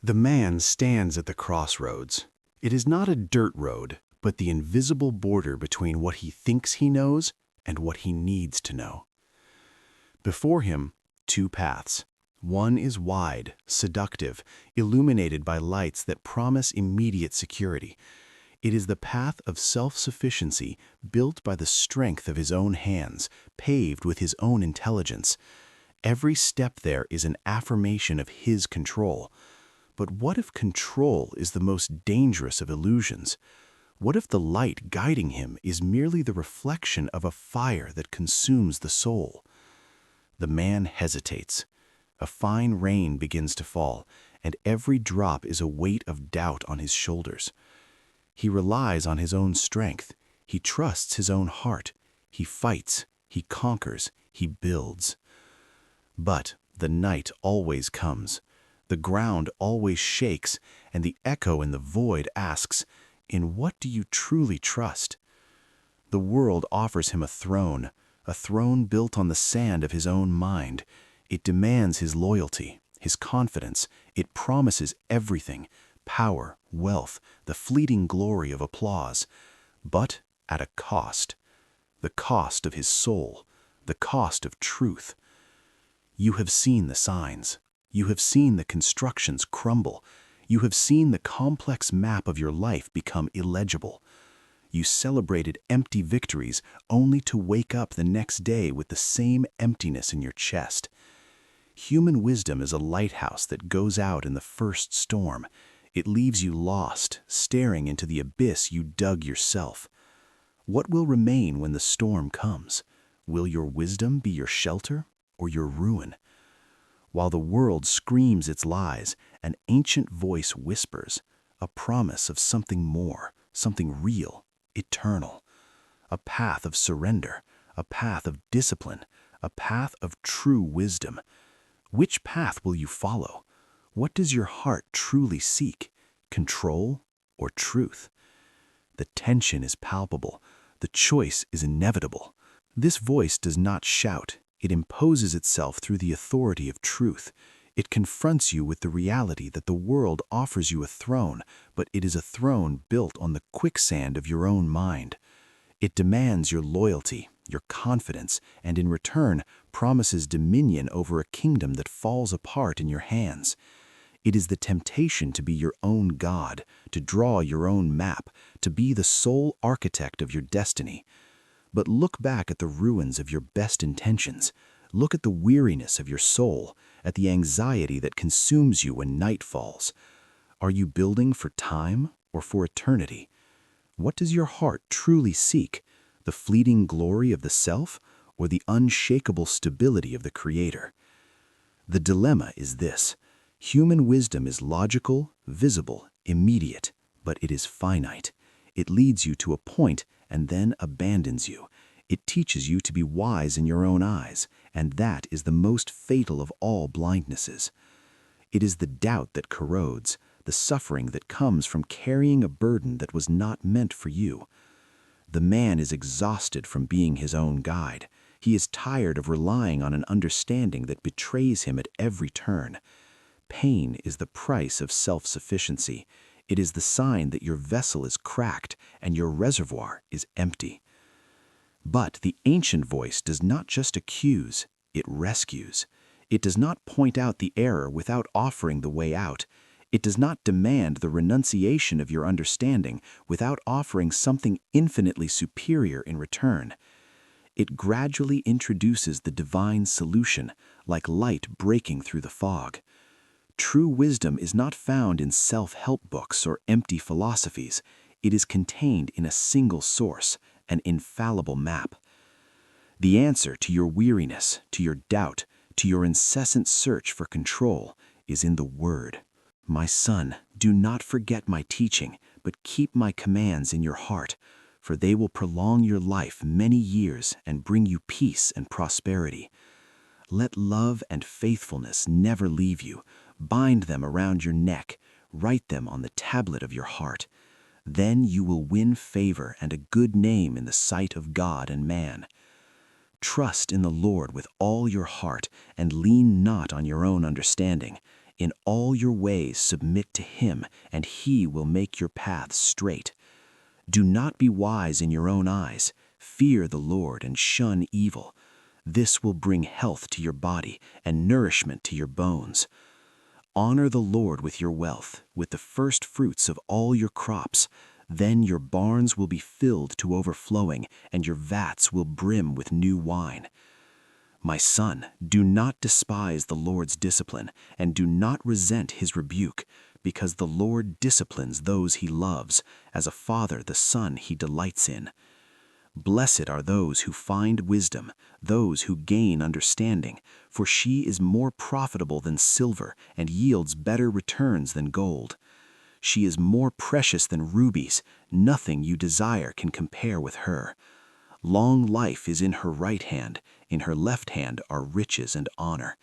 The man stands at the crossroads. It is not a dirt road, but the invisible border between what he thinks he knows and what he needs to know. Before him, two paths. One is wide, seductive, illuminated by lights that promise immediate security. It is the path of self-sufficiency, built by the strength of his own hands, paved with his own intelligence. Every step there is an affirmation of his control. But what if control is the most dangerous of illusions? What if the light guiding him is merely the reflection of a fire that consumes the soul? The man hesitates. A fine rain begins to fall, and every drop is a weight of doubt on his shoulders. He relies on his own strength. He trusts his own heart. He fights. He conquers. He builds. But the night always comes. The ground always shakes, and the echo in the void asks, "In what do you truly trust?" The world offers him a throne built on the sand of his own mind. It demands his loyalty, his confidence. It promises everything: power, wealth, the fleeting glory of applause. But at a cost. The cost of his soul, the cost of truth. You have seen the signs. You have seen the constructions crumble. You have seen the complex map of your life become illegible. You celebrated empty victories only to wake up the next day with the same emptiness in your chest. Human wisdom is a lighthouse that goes out in the first storm. It leaves you lost, staring into the abyss you dug yourself. What will remain when the storm comes? Will your wisdom be your shelter or your ruin? While the world screams its lies, an ancient voice whispers, a promise of something more, something real, eternal. A path of surrender, a path of discipline, a path of true wisdom. Which path will you follow? What does your heart truly seek? Control or truth? The tension is palpable. The choice is inevitable. This voice does not shout. It imposes itself through the authority of truth. It confronts you with the reality that the world offers you a throne, but it is a throne built on the quicksand of your own mind. It demands your loyalty, your confidence, and in return promises dominion over a kingdom that falls apart in your hands. It is the temptation to be your own God, to draw your own map, to be the sole architect of your destiny. But look back at the ruins of your best intentions. Look at the weariness of your soul, at the anxiety that consumes you when night falls. Are you building for time or for eternity? What does your heart truly seek? The fleeting glory of the self or the unshakable stability of the Creator? The dilemma is this: human wisdom is logical, visible, immediate, but it is finite. It leads you to a point and then abandons you. It teaches you to be wise in your own eyes, and that is the most fatal of all blindnesses. It is the doubt that corrodes, the suffering that comes from carrying a burden that was not meant for you. The man is exhausted from being his own guide. He is tired of relying on an understanding that betrays him at every turn. Pain is the price of self-sufficiency. It is the sign that your vessel is cracked and your reservoir is empty. But the ancient voice does not just accuse, it rescues. It does not point out the error without offering the way out. It does not demand the renunciation of your understanding without offering something infinitely superior in return. It gradually introduces the divine solution, like light breaking through the fog. True wisdom is not found in self-help books or empty philosophies. It is contained in a single source, an infallible map. The answer to your weariness, to your doubt, to your incessant search for control is in the Word. My son, do not forget my teaching, but keep my commands in your heart, for they will prolong your life many years and bring you peace and prosperity. Let love and faithfulness never leave you. Bind them around your neck. Write them on the tablet of your heart. Then you will win favor and a good name in the sight of God and man. Trust in the Lord with all your heart and lean not on your own understanding. In all your ways submit to him, and he will make your paths straight. Do not be wise in your own eyes. Fear the Lord and shun evil. This will bring health to your body and nourishment to your bones. Honor the Lord with your wealth, with the first fruits of all your crops. Then your barns will be filled to overflowing, and your vats will brim with new wine. My son, do not despise the Lord's discipline, and do not resent his rebuke, because the Lord disciplines those he loves, as a father the son he delights in. Blessed are those who find wisdom, those who gain understanding, for she is more profitable than silver and yields better returns than gold. She is more precious than rubies. Nothing you desire can compare with her. Long life is in her right hand. In her left hand are riches and honor.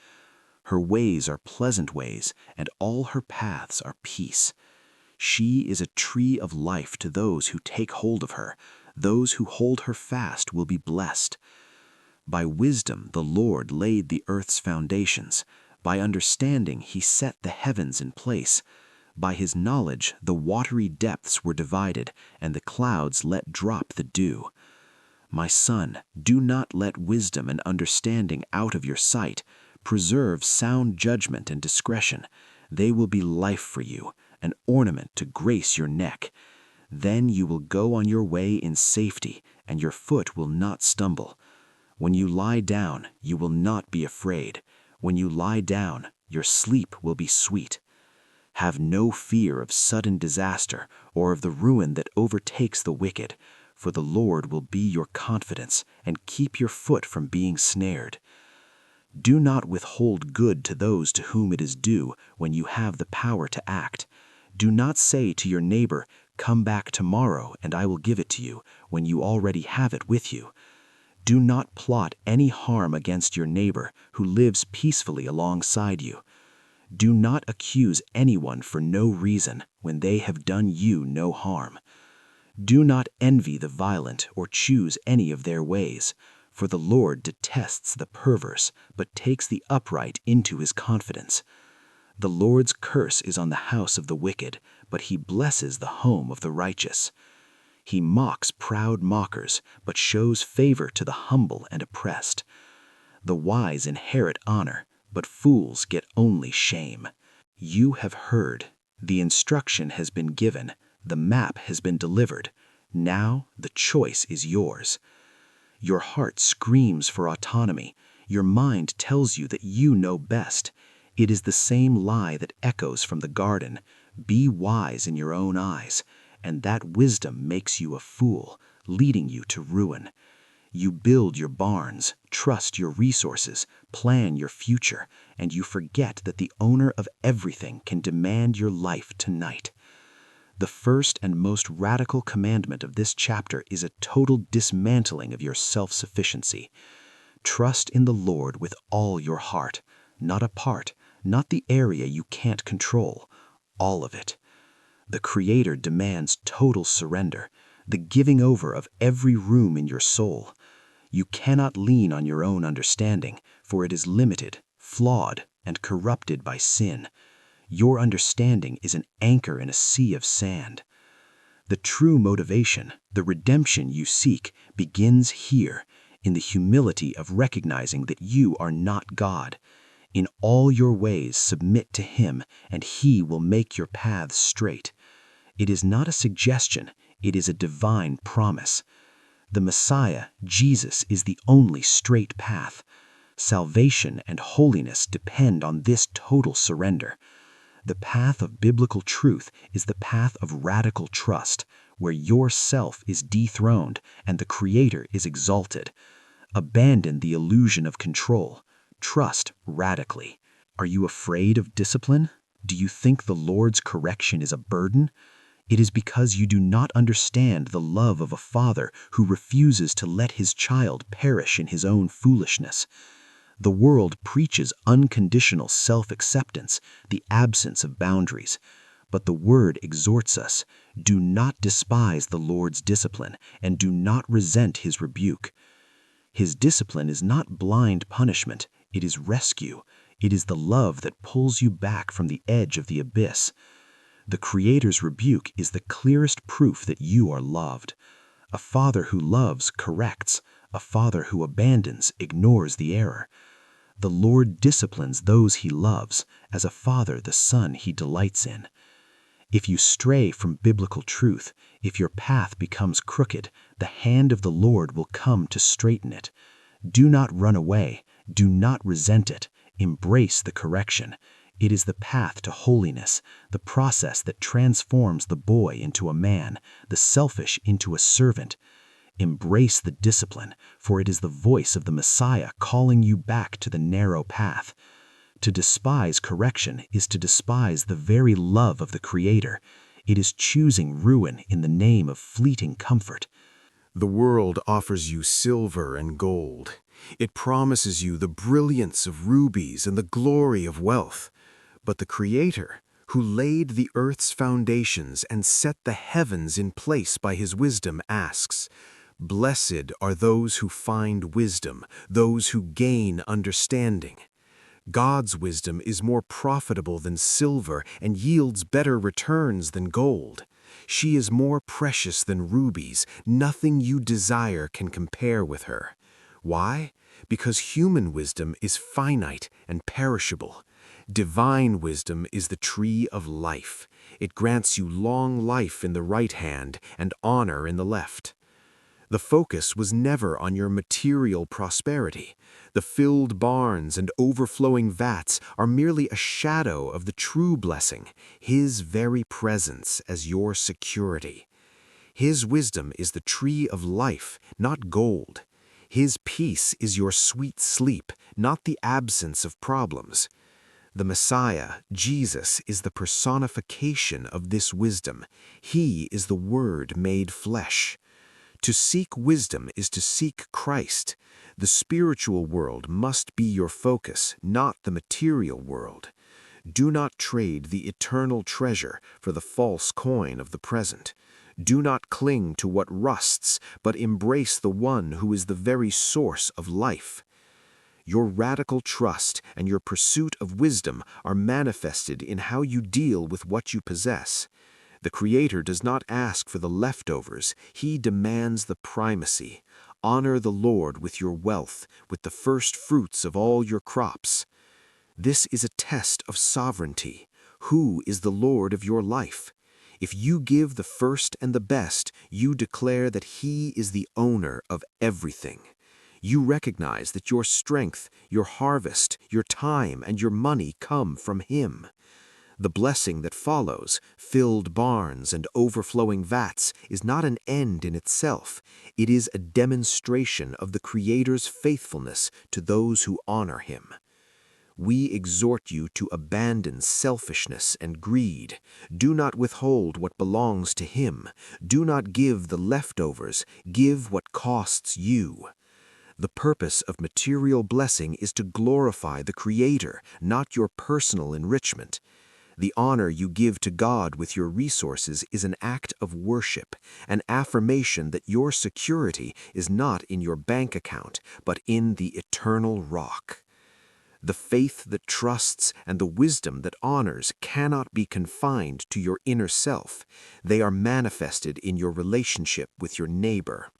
Her ways are pleasant ways, and all her paths are peace. She is a tree of life to those who take hold of her. Those who hold her fast will be blessed. By wisdom the Lord laid the earth's foundations. By understanding he set the heavens in place. By his knowledge the watery depths were divided, and the clouds let drop the dew. My son, do not let wisdom and understanding out of your sight. Preserve sound judgment and discretion. They will be life for you, an ornament to grace your neck. Then you will go on your way in safety, and your foot will not stumble. When you lie down, you will not be afraid. When you lie down, your sleep will be sweet. Have no fear of sudden disaster or of the ruin that overtakes the wicked, for the Lord will be your confidence and keep your foot from being snared. Do not withhold good to those to whom it is due when you have the power to act. Do not say to your neighbor, "Come back tomorrow and I will give it to you," when you already have it with you. Do not plot any harm against your neighbor who lives peacefully alongside you. Do not accuse anyone for no reason when they have done you no harm. Do not envy the violent or choose any of their ways, for the Lord detests the perverse, but takes the upright into his confidence. The Lord's curse is on the house of the wicked, but he blesses the home of the righteous. He mocks proud mockers, but shows favor to the humble and oppressed. The wise inherit honor, but fools get only shame. You have heard, the instruction has been given, the map has been delivered. Now the choice is yours. Your heart screams for autonomy. Your mind tells you that you know best. It is the same lie that echoes from the garden. Be wise in your own eyes. And that wisdom makes you a fool, leading you to ruin. You build your barns, trust your resources, plan your future, and you forget that the owner of everything can demand your life tonight. The first and most radical commandment of this chapter is a total dismantling of your self-sufficiency. Trust in the Lord with all your heart, not a part, not the area you can't control, all of it. The Creator demands total surrender, the giving over of every room in your soul. You cannot lean on your own understanding, for it is limited, flawed, and corrupted by sin. Your understanding is an anchor in a sea of sand. The true motivation, the redemption you seek, begins here, in the humility of recognizing that you are not God. In all your ways submit to him, and he will make your paths straight. It is not a suggestion, it is a divine promise. The Messiah, Jesus, is the only straight path. Salvation and holiness depend on this total surrender. The path of biblical truth is the path of radical trust, where yourself is dethroned and the Creator is exalted. Abandon the illusion of control. Trust radically. Are you afraid of discipline? Do you think the Lord's correction is a burden? It is because you do not understand the love of a father who refuses to let his child perish in his own foolishness. The world preaches unconditional self-acceptance, the absence of boundaries. But the Word exhorts us, do not despise the Lord's discipline, and do not resent his rebuke. His discipline is not blind punishment, it is rescue. It is the love that pulls you back from the edge of the abyss. The Creator's rebuke is the clearest proof that you are loved. A father who loves corrects. A father who abandons ignores the error. The Lord disciplines those he loves, as a father the son he delights in. If you stray from biblical truth, if your path becomes crooked, the hand of the Lord will come to straighten it. Do not run away. Do not resent it. Embrace the correction. It is the path to holiness, the process that transforms the boy into a man, the selfish into a servant. Embrace the discipline, for it is the voice of the Messiah calling you back to the narrow path. To despise correction is to despise the very love of the Creator. It is choosing ruin in the name of fleeting comfort. The world offers you silver and gold. It promises you the brilliance of rubies and the glory of wealth. But the Creator, who laid the earth's foundations and set the heavens in place by his wisdom, asks, "Blessed are those who find wisdom, those who gain understanding." God's wisdom is more profitable than silver and yields better returns than gold. She is more precious than rubies. Nothing you desire can compare with her. Why? Because human wisdom is finite and perishable. Divine wisdom is the tree of life. It grants you long life in the right hand and honor in the left. The focus was never on your material prosperity. The filled barns and overflowing vats are merely a shadow of the true blessing, His very presence as your security. His wisdom is the tree of life, not gold. His peace is your sweet sleep, not the absence of problems. The Messiah, Jesus, is the personification of this wisdom. He is the Word made flesh. To seek wisdom is to seek Christ. The spiritual world must be your focus, not the material world. Do not trade the eternal treasure for the false coin of the present. Do not cling to what rusts, but embrace the one who is the very source of life. Your radical trust and your pursuit of wisdom are manifested in how you deal with what you possess. The Creator does not ask for the leftovers. He demands the primacy. Honor the Lord with your wealth, with the first fruits of all your crops. This is a test of sovereignty. Who is the Lord of your life? If you give the first and the best, you declare that He is the owner of everything. You recognize that your strength, your harvest, your time, and your money come from Him. The blessing that follows, filled barns and overflowing vats, is not an end in itself. It is a demonstration of the Creator's faithfulness to those who honor Him. We exhort you to abandon selfishness and greed. Do not withhold what belongs to Him. Do not give the leftovers. Give what costs you. The purpose of material blessing is to glorify the Creator, not your personal enrichment. The honor you give to God with your resources is an act of worship, an affirmation that your security is not in your bank account, but in the eternal rock. The faith that trusts and the wisdom that honors cannot be confined to your inner self. They are manifested in your relationship with your neighbor.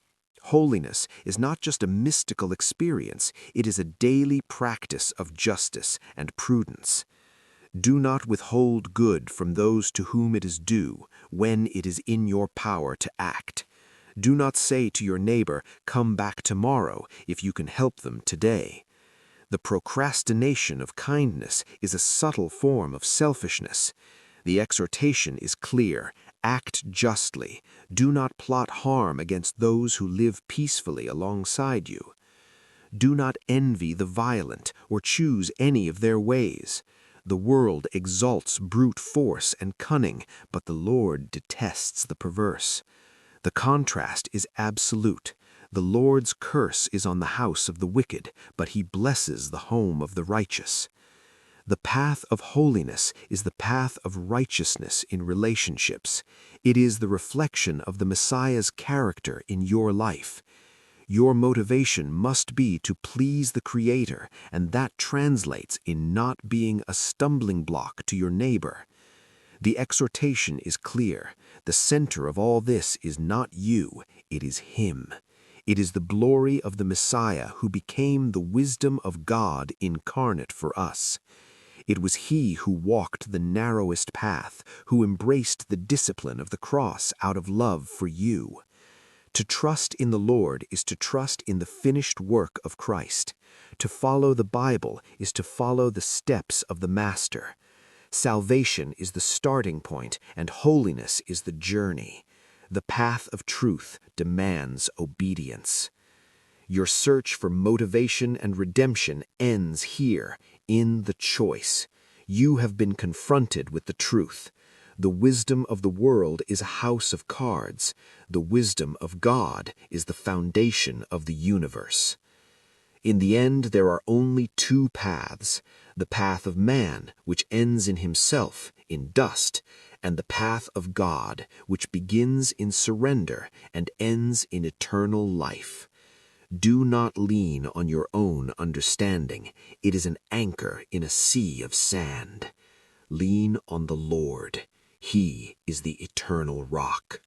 Holiness is not just a mystical experience, it is a daily practice of justice and prudence. Do not withhold good from those to whom it is due, when it is in your power to act. Do not say to your neighbor, "Come back tomorrow," if you can help them today. The procrastination of kindness is a subtle form of selfishness. The exhortation is clear: act justly. Do not plot harm against those who live peacefully alongside you. Do not envy the violent or choose any of their ways. The world exalts brute force and cunning, but the Lord detests the perverse. The contrast is absolute. The Lord's curse is on the house of the wicked, but He blesses the home of the righteous. The path of holiness is the path of righteousness in relationships. It is the reflection of the Messiah's character in your life. Your motivation must be to please the Creator, and that translates in not being a stumbling block to your neighbor. The exhortation is clear. The center of all this is not you, it is Him. It is the glory of the Messiah who became the wisdom of God incarnate for us. It was He who walked the narrowest path, who embraced the discipline of the cross out of love for you. To trust in the Lord is to trust in the finished work of Christ. To follow the Bible is to follow the steps of the Master. Salvation is the starting point, and holiness is the journey. The path of truth demands obedience. Your search for motivation and redemption ends here, in the choice. You have been confronted with the truth. The wisdom of the world is a house of cards. The wisdom of God is the foundation of the universe. In the end, there are only two paths: the path of man, which ends in himself, in dust, and the path of God, which begins in surrender and ends in eternal life. Do not lean on your own understanding. It is an anchor in a sea of sand. Lean on the Lord. He is the eternal rock.